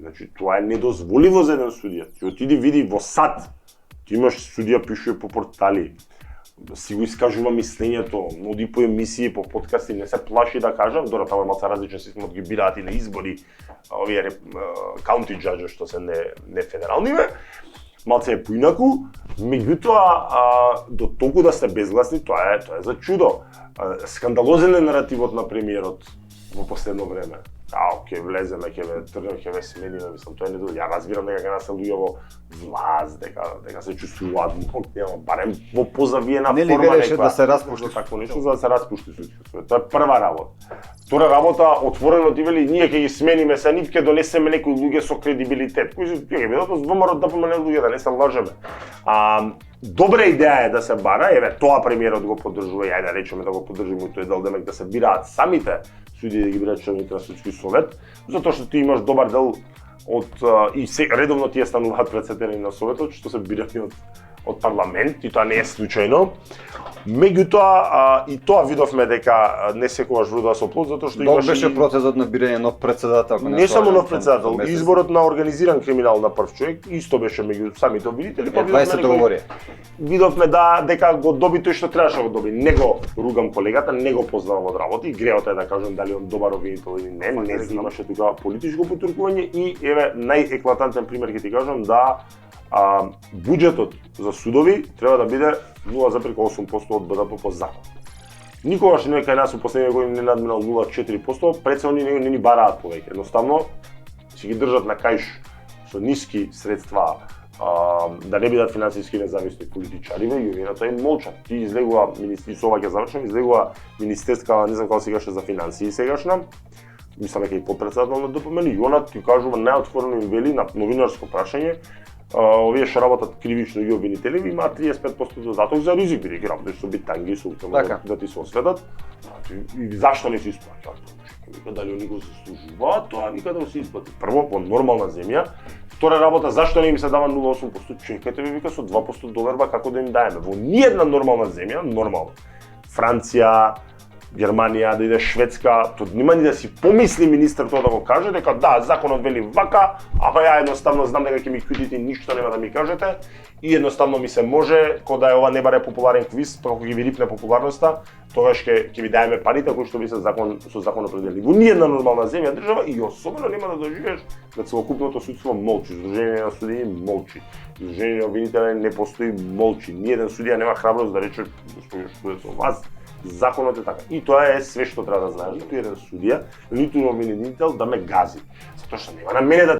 Значи, тоа е недозволиво за еден судија. Ти отиди види во САД, ти имаш судија пишува по портали, си го искажува мислењето, оди по емисии, по подкасти, не се плаши да кажам, дора тоа е малку различен систем од ги бираат и на избори, овие county judge што се не федерални, малце е поинаку, меѓутоа до толку да сте безгласни, тоа е за чудо. Скандалозен е наративот на премиерот во последно време. Ќе влеземе, ќе ве тргнеме, ќе ве смениме, мислам, тоа е недозволено. Ја разбирам дека кога се луѓе во власт, дека се чувствуваат, барем во позавиена форма некоја. Нели да се распушти такво нешто за да се распушти судскиот совет. Тоа е прва работа. Втора работа, отворено ти вели, ние ќе ги смениме се нив, ќе донесеме некои луѓе со кредибилитет. Кои ќе бидат од ВМРО да помене луѓе, да не се лажеме. Добра идеја е да се бара, еве тоа премиерот го поддржува, ајде да речеме да го поддржиме тој дел демек да се бираат самите судии да ги бираат членовите на судски совет, затоа што ти имаш добар дел и редовно тие стануваат претседатели на советот што се бирани од парламент и тоа не е случајно. Меѓутоа и тоа видовме дека не секогаш врудува со плод затоа што имаше беше процесот на бирање нов претседател. Не само нов претседател, изборот на организиран криминал на прв човек исто беше меѓу самите обвинители, па видовме дека го доби тој што требаше да го доби. Не го ругам колегата, не го познавам од работа и греото е да кажам дали он добар обвинител или не имаше тука политичко потуркување и еве најеклатантен пример ќе ти кажам да буџетот за судови треба да биде 0,8% од БДП по закон. Никогаш не кај нас во последните години не надминал 0,4%, пред се они не ни бараат повеќе. Едноставно си ги држат на каиш со ниски средства да не бидат финансиски независни политичари, и овие на тоа им молчат. Ти излегува министерство, ова ќе завршам, излегува министерска, не знам како се каже за финансии сегашна, мислам дека и подпредседател на ДПМН, и она ти кажува најотворено им вели на новинарско прашање, овие што работат кривично и обвинители имаат 35% додаток за ризик, бидејќи работиш со битанги, со да ти се осветат. И зашто не се исплаќаат? Вика дали они го заслужуваат, тоа вика да се исплати. Прво по нормална земја, втора работа зашто не им се дава 0,8%? Чекајте ви вика со 2% доверба како да им даеме. Во ниедна нормална земја, нормално. Франција, Германија, да иде Шведска, тоа нема ни да си помисли министер тоа да го каже, дека да, законот вели вака, ама ја едноставно знам дека ќе ми кутите ништо нема да ми кажете и едноставно ми се може, кога да е ова не баре популарен квиз, па кога ќе ви рипне популарноста, тогаш ќе ви даеме парите кои што ви се со закон определени. Во ниедна нормална земја држава и особено нема да доживееш да целокупното судство молчи, Сдружение на судии молчи, Сдружение на обвинители не постои, молчи. Ниеден судија нема храброст да рече што е со вас. Законот е така. И тоа е све што треба да знаеш. Ниту еден судија, ниту обвинител да ме гази. Затоа што нема на мене да